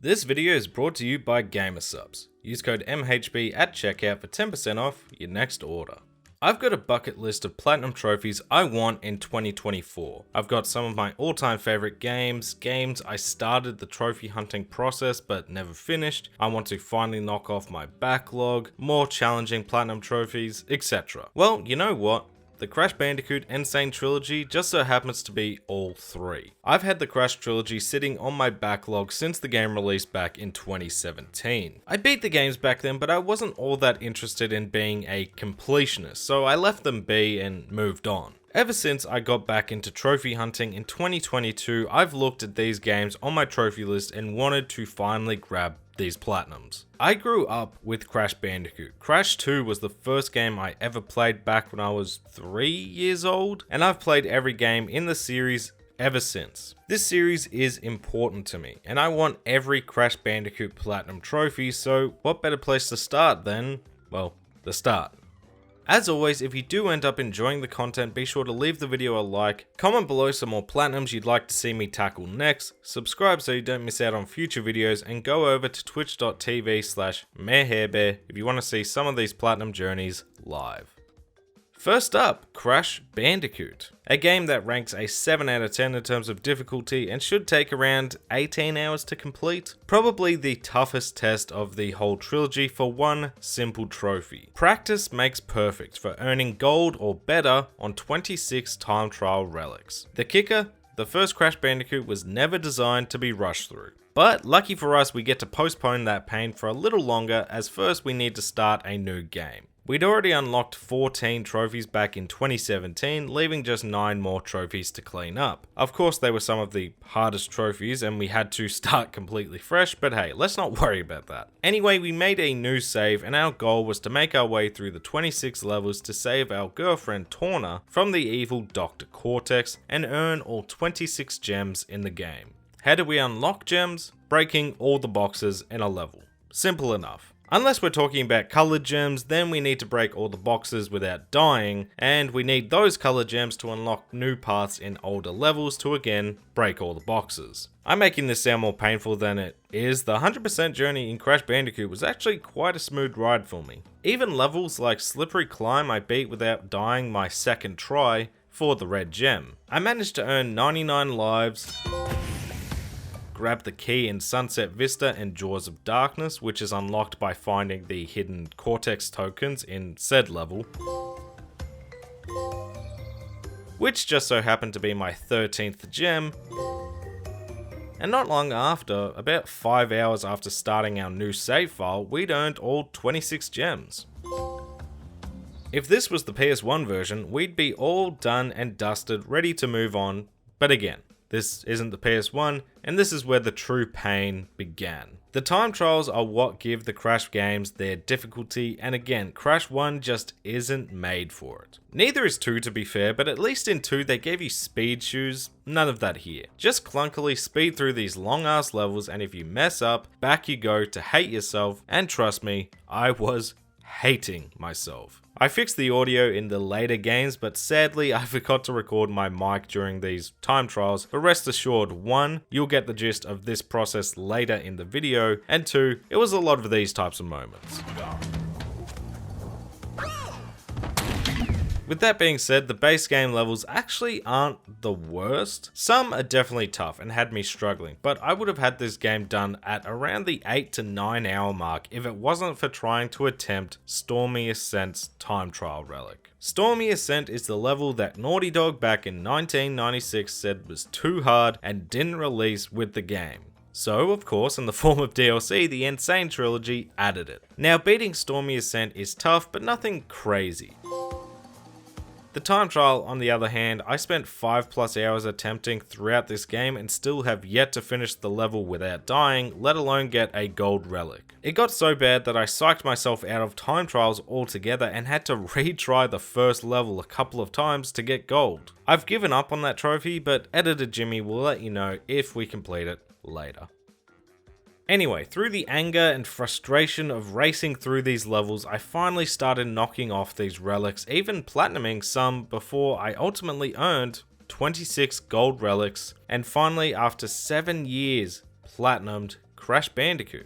This video is brought to you by Gamersubs. Use code MHB at checkout for 10% off your next order. I've got a bucket list of platinum trophies I want in 2024. I've got some of my all-time favorite games I started the trophy hunting process but never finished. I want to finally knock off my backlog, more challenging platinum trophies, etc. Well, you know what? The Crash Bandicoot N'Sane Trilogy just so happens to be all three. I've had the Crash Trilogy sitting on my backlog since the game released back in 2017. I beat the games back then, but I wasn't all that interested in being a completionist, so I left them be and moved on. Ever since I got back into trophy hunting in 2022, I've looked at these games on my trophy list and wanted to finally grab these platinums. I grew up with Crash Bandicoot. Crash 2 was the first game I ever played back when I was 3 years old, and I've played every game in the series ever since. This series is important to me, and I want every Crash Bandicoot Platinum trophy, so what better place to start than, well, the start. As always, if you do end up enjoying the content, be sure to leave the video a like, comment below some more platinums you'd like to see me tackle next, subscribe so you don't miss out on future videos, and go over to twitch.tv/MayorHairBear if you want to see some of these platinum journeys live. First up, Crash Bandicoot, a game that ranks a 7 out of 10 in terms of difficulty and should take around 18 hours to complete. Probably the toughest test of the whole trilogy for one simple trophy. Practice makes perfect for earning gold or better on 26 time trial relics. The kicker? The first Crash Bandicoot was never designed to be rushed through. But lucky for us, we get to postpone that pain for a little longer, as first we need to start a new game. We'd already unlocked 14 trophies back in 2017, leaving just 9 more trophies to clean up. Of course, they were some of the hardest trophies and we had to start completely fresh, but hey, let's not worry about that. Anyway, we made a new save and our goal was to make our way through the 26 levels to save our girlfriend Torna from the evil Dr. Cortex and earn all 26 gems in the game. How do we unlock gems? Breaking all the boxes in a level. Simple enough. Unless we're talking about colored gems, then we need to break all the boxes without dying, and we need those colored gems to unlock new paths in older levels to again break all the boxes. I'm making this sound more painful than it is. The 100% journey in Crash Bandicoot was actually quite a smooth ride for me. Even levels like Slippery Climb I beat without dying my second try for the red gem. I managed to earn 99 lives, grab the key in Sunset Vista and Jaws of Darkness, which is unlocked by finding the hidden Cortex tokens in said level, which just so happened to be my 13th gem. And not long after, about 5 hours after starting our new save file, we'd earned all 26 gems. If this was the PS1 version, we'd be all done and dusted, ready to move on, but again, this isn't the PS1, and this is where the true pain began. The time trials are what give the Crash games their difficulty, and again, Crash 1 just isn't made for it. Neither is 2 to be fair, but at least in 2 they gave you speed shoes, none of that here. Just clunkily speed through these long ass levels, and if you mess up, back you go to hate yourself, and trust me, I was hating myself. I fixed the audio in the later games, but sadly I forgot to record my mic during these time trials, but rest assured, 1, you'll get the gist of this process later in the video, and 2, it was a lot of these types of moments. With that being said, the base game levels actually aren't the worst. Some are definitely tough and had me struggling, but I would have had this game done at around the 8 to 9 hour mark if it wasn't for trying to attempt Stormy Ascent's time trial relic. Stormy Ascent is the level that Naughty Dog back in 1996 said was too hard and didn't release with the game. So, of course, in the form of DLC, the N'Sane Trilogy added it. Now, beating Stormy Ascent is tough, but nothing crazy. The time trial, on the other hand, I spent 5+ hours attempting throughout this game and still have yet to finish the level without dying, let alone get a gold relic. It got so bad that I psyched myself out of time trials altogether and had to retry the first level a couple of times to get gold. I've given up on that trophy, but Editor Jimmy will let you know if we complete it later. Anyway, through the anger and frustration of racing through these levels, I finally started knocking off these relics, even platinuming some before I ultimately earned 26 gold relics, and finally after 7 years, platinumed Crash Bandicoot.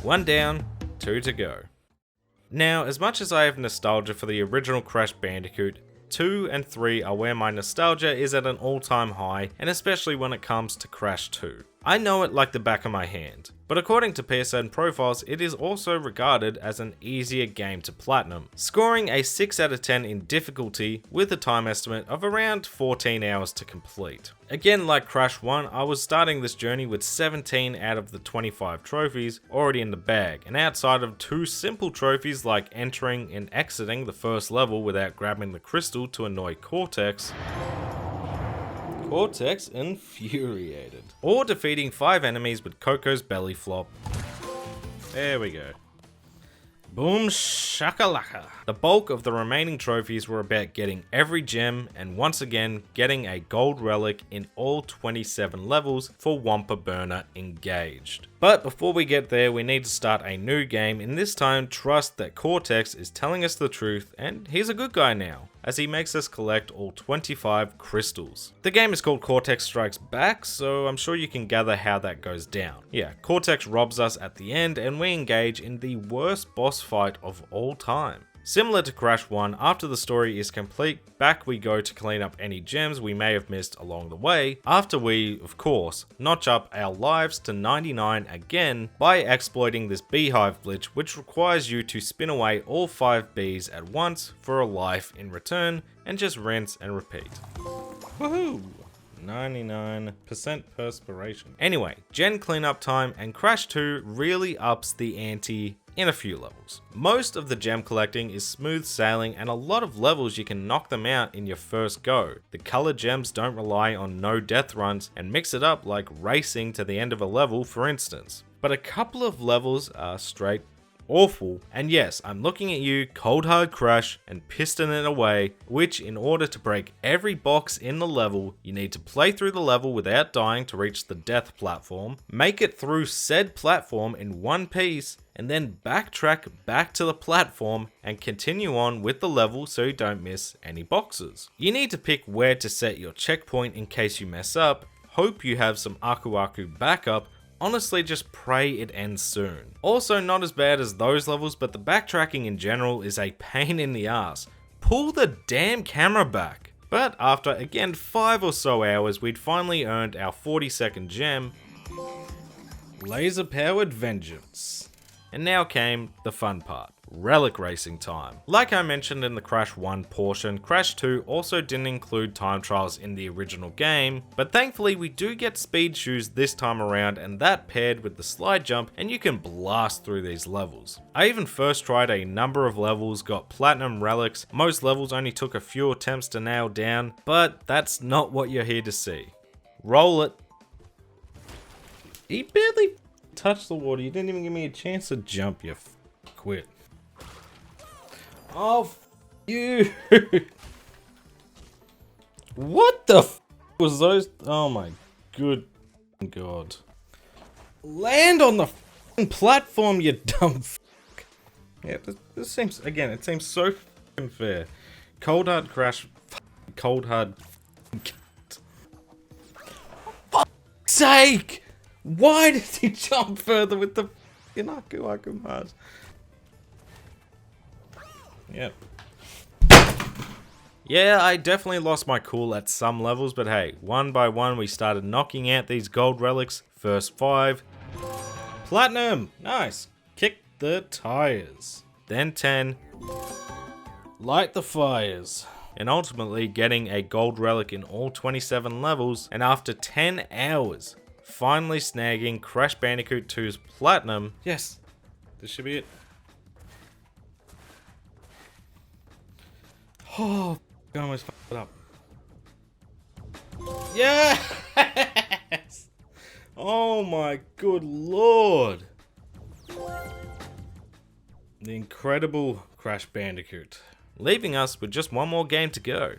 One down, 2 to go. Now, as much as I have nostalgia for the original Crash Bandicoot, 2 and 3 are where my nostalgia is at an all-time high, and especially when it comes to Crash 2. I know it like the back of my hand, but according to PSN profiles, it is also regarded as an easier game to platinum, scoring a 6 out of 10 in difficulty with a time estimate of around 14 hours to complete. Again, like Crash 1, I was starting this journey with 17 out of the 25 trophies already in the bag, and outside of 2 simple trophies like entering and exiting the first level without grabbing the crystal to annoy Cortex infuriated, or defeating 5 enemies with Coco's belly flop. There we go. Boom shakalaka. The bulk of the remaining trophies were about getting every gem and once again getting a gold relic in all 27 levels for Wumpa Burner engaged. But before we get there, we need to start a new game, and this time trust that Cortex is telling us the truth and he's a good guy now, as he makes us collect all 25 crystals. The game is called Cortex Strikes Back, so I'm sure you can gather how that goes down. Yeah, Cortex robs us at the end and we engage in the worst boss fight of all time. Similar to Crash 1, after the story is complete, back we go to clean up any gems we may have missed along the way, after we, of course, notch up our lives to 99 again by exploiting this beehive glitch, which requires you to spin away all 5 bees at once for a life in return, and just rinse and repeat. Woohoo! 99% perspiration. Anyway, gen cleanup time, and Crash 2 really ups the ante in a few levels. Most of the gem collecting is smooth sailing, and a lot of levels you can knock them out in your first go. The colored gems don't rely on no death runs and mix it up like racing to the end of a level, for instance. But a couple of levels are straight awful, and yes, I'm looking at you, Cold Hard Crash, and piston it away, which in order to break every box in the level, you need to play through the level without dying to reach the death platform, make it through said platform in one piece, and then backtrack back to the platform and continue on with the level so you don't miss any boxes. You need to pick where to set your checkpoint in case you mess up, hope you have some Aku Aku backup. Honestly, just pray it ends soon. Also, not as bad as those levels, but the backtracking in general is a pain in the ass. Pull the damn camera back. But after, again, 5 or so hours, we'd finally earned our 42nd gem, Laser Powered Vengeance. And now came the fun part, relic racing time. Like I mentioned in the Crash 1 portion, Crash 2 also didn't include time trials in the original game, but thankfully we do get speed shoes this time around, and that paired with the slide jump, and you can blast through these levels. I even first tried a number of levels, got platinum relics. Most levels only took a few attempts to nail down, but that's not what you're here to see. Roll it. He barely touched the water. You didn't even give me a chance to jump, you quit. Oh, you. What the was those? Oh my good god. Land on the platform, you dumb fuck. Yeah, this seems, again, it seems so fair. Cold Hard Crash, Cold Hard fuck's sake! Why did he jump further with the f***ing Aku Aku Mars? Yep. Yeah, I definitely lost my cool at some levels, but hey, one by one we started knocking out these gold relics. First 5. Platinum! Nice! Kick the tires. Then 10. Light the fires. And ultimately getting a gold relic in all 27 levels, and after 10 hours, finally snagging Crash Bandicoot 2's Platinum. Yes, this should be it. Oh, I almost fucked it up. Yes! Oh my good lord. The incredible Crash Bandicoot. Leaving us with just one more game to go.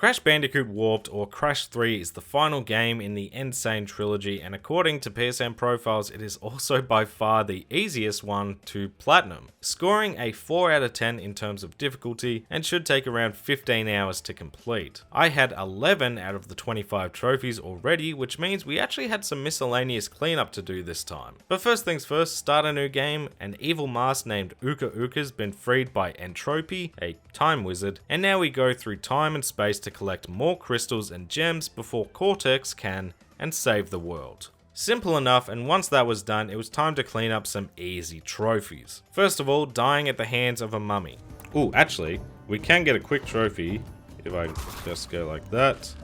Crash Bandicoot Warped or Crash 3 is the final game in the N'Sane Trilogy, and according to PSN profiles, it is also by far the easiest one to platinum, scoring a 4 out of 10 in terms of difficulty and should take around 15 hours to complete. I had 11 out of the 25 trophies already, which means we actually had some miscellaneous cleanup to do this time. But first things first, start a new game. An evil mask named Uka Uka's been freed by Entropy, a time wizard, and now we go through time and space to collect more crystals and gems before Cortex can and save the world. Simple enough, and once that was done, it was time to clean up some easy trophies. First of all, dying at the hands of a mummy. Oh, actually, we can get a quick trophy if I just go like that.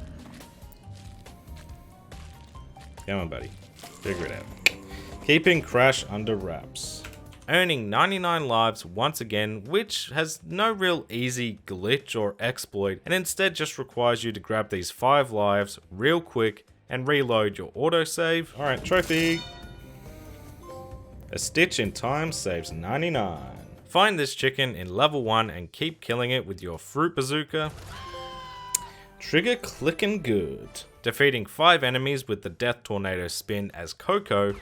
Come on, buddy. Figure it out. Keeping Crash under wraps. Earning 99 lives once again, which has no real easy glitch or exploit, and instead just requires you to grab these 5 lives real quick and reload your autosave. Alright, trophy! A stitch in time saves 99. Find this chicken in level 1 and keep killing it with your fruit bazooka. Trigger clicking good. Defeating 5 enemies with the death tornado spin as Coco.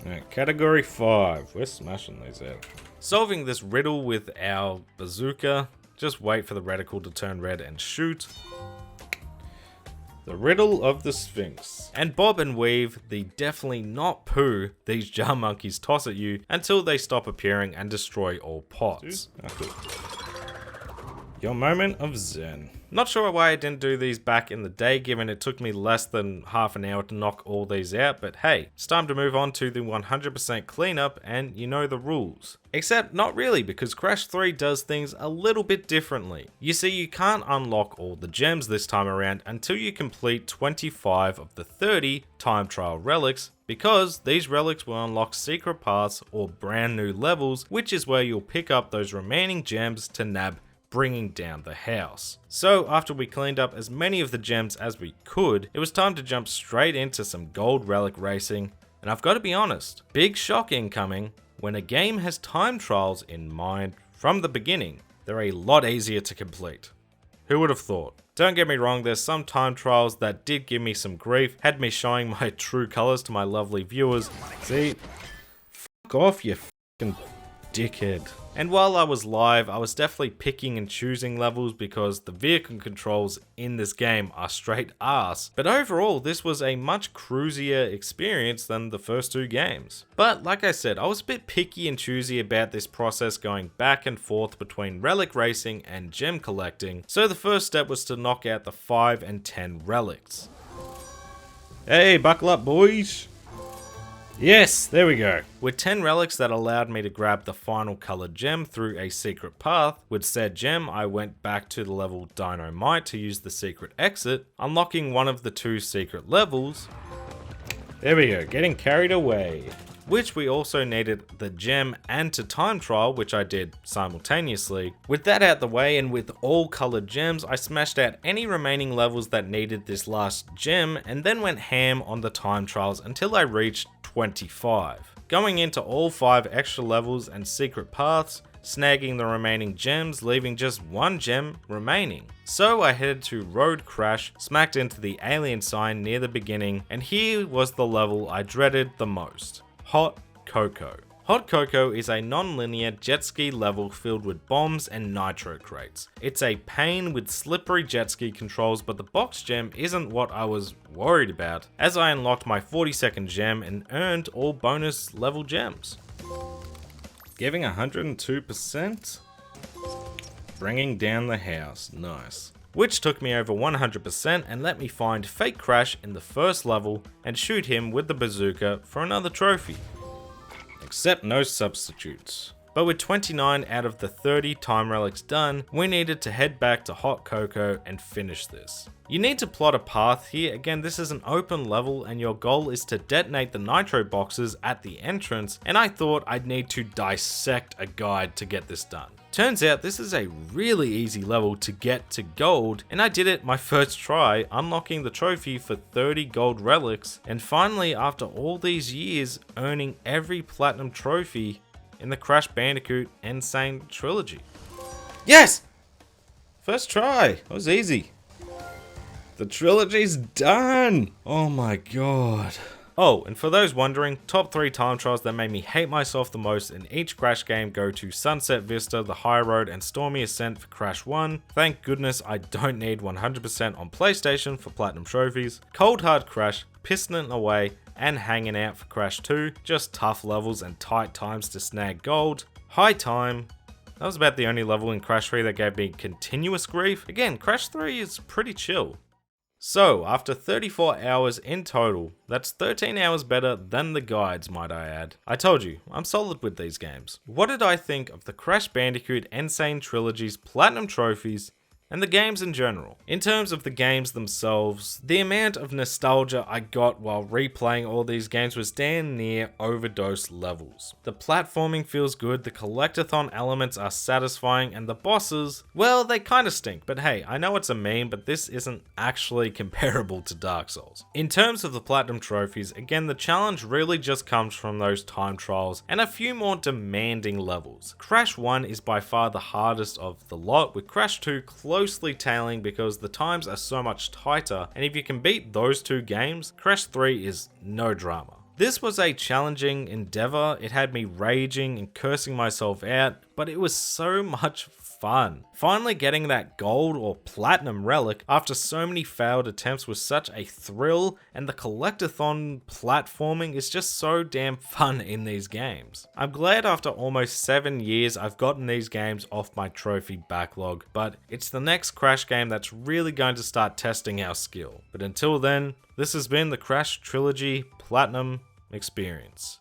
Alright, category 5. We're smashing these out. Solving this riddle with our bazooka. Just wait for the reticle to turn red and shoot. The riddle of the Sphinx. And bob and weave the definitely not poo these jar monkeys toss at you until they stop appearing and destroy all pots. Your moment of zen. Not sure why I didn't do these back in the day, given it took me less than half an hour to knock all these out, but hey, it's time to move on to the 100% cleanup, and you know the rules. Except not really, because Crash 3 does things a little bit differently. You see, you can't unlock all the gems this time around until you complete 25 of the 30 time trial relics, because these relics will unlock secret paths or brand new levels, which is where you'll pick up those remaining gems to nab, bringing down the house. So after we cleaned up as many of the gems as we could, it was time to jump straight into some gold relic racing, and I've got to be honest, big shock incoming. When a game has time trials in mind from the beginning, they're a lot easier to complete. Who would have thought? Don't get me wrong, there's some time trials that did give me some grief, had me showing my true colors to my lovely viewers. See? Fuck off, you fucking dickhead. And while I was live, I was definitely picking and choosing levels because the vehicle controls in this game are straight ass. But overall, this was a much cruisier experience than the first 2 games. But like I said, I was a bit picky and choosy about this process, going back and forth between relic racing and gem collecting. So the first step was to knock out the 5 and 10 relics. Hey, buckle up, boys. Yes, there we go. With 10 relics that allowed me to grab the final colored gem through a secret path, with said gem I went back to the level Dynamite to use the secret exit, unlocking one of the 2 secret levels. There we go, getting carried away. Which we also needed the gem and to time trial, which I did simultaneously. With that out the way and with all colored gems, I smashed out any remaining levels that needed this last gem and then went ham on the time trials until I reached 25. Going into all 5 extra levels and secret paths, snagging the remaining gems, leaving just 1 gem remaining. So I headed to Road Crash, smacked into the alien sign near the beginning, and here was the level I dreaded the most. Hot Cocoa. Hot Cocoa is a non-linear jet ski level filled with bombs and nitro crates. It's a pain with slippery jet ski controls, but the box gem isn't what I was worried about, as I unlocked my 42nd gem and earned all bonus level gems. Giving 102%? Bringing down the house, nice. Which took me over 100% and let me find Fake Crash in the first level and shoot him with the bazooka for another trophy. Except no substitutes. But with 29 out of the 30 time relics done, we needed to head back to Hot Cocoa and finish this. You need to plot a path here. Again, this is an open level and your goal is to detonate the nitro boxes at the entrance, and I thought I'd need to dissect a guide to get this done. Turns out this is a really easy level to get to gold, and I did it my first try, unlocking the trophy for 30 gold relics, and finally after all these years earning every platinum trophy in the Crash Bandicoot N'Sane Trilogy. Yes! First try. That was easy. The trilogy's done. Oh my god. Oh, and for those wondering, top 3 time trials that made me hate myself the most in each Crash game go to Sunset Vista, The High Road, and Stormy Ascent for Crash 1. Thank goodness I don't need 100% on PlayStation for Platinum trophies. Cold Hard Crash, Piston Away, and Hanging Out for Crash 2. Just tough levels and tight times to snag gold. High Time. That was about the only level in Crash 3 that gave me continuous grief. Again, Crash 3 is pretty chill. So, after 34 hours in total, that's 13 hours better than the guides, might I add. I told you, I'm solid with these games. What did I think of the Crash Bandicoot N'Sane Trilogy's Platinum trophies and the games in general? In terms of the games themselves, the amount of nostalgia I got while replaying all these games was damn near overdose levels. The platforming feels good, the collectathon elements are satisfying, and the bosses, well, they kinda stink, but hey, I know it's a meme, but this isn't actually comparable to Dark Souls. In terms of the Platinum trophies, again, the challenge really just comes from those time trials and a few more demanding levels. Crash 1 is by far the hardest of the lot, with Crash 2 closely tailing because the times are so much tighter, and if you can beat those 2 games, Crash 3 is no drama. This was a challenging endeavor. It had me raging and cursing myself out, but it was so much fun. Finally getting that gold or platinum relic after so many failed attempts was such a thrill, and the collectathon platforming is just so damn fun in these games. I'm glad after almost 7 years I've gotten these games off my trophy backlog, but it's the next Crash game that's really going to start testing our skill. But until then, this has been the Crash Trilogy Platinum Experience.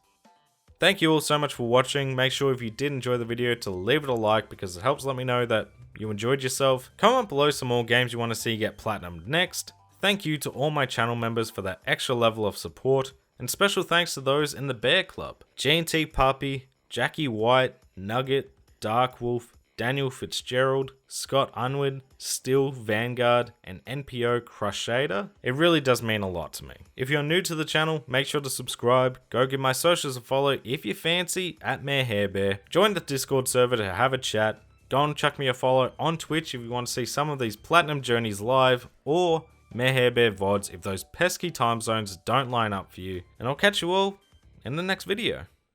Thank you all so much for watching. Make sure if you did enjoy the video to leave it a like because it helps let me know that you enjoyed yourself. Comment below some more games you want to see get platinum next. Thank you to all my channel members for that extra level of support, and special thanks to those in the Bear Club. G&T Puppy, Jackie White, Nugget, Dark Wolf, Daniel Fitzgerald, Scott Unwin, Steel Vanguard, and NPO Crusader. It really does mean a lot to me. If you're new to the channel, make sure to subscribe. Go give my socials a follow if you fancy, at MayorHairBear. Join the Discord server to have a chat. Go and chuck me a follow on Twitch if you want to see some of these Platinum Journeys live, or MayorHairBear VODs if those pesky time zones don't line up for you. And I'll catch you all in the next video.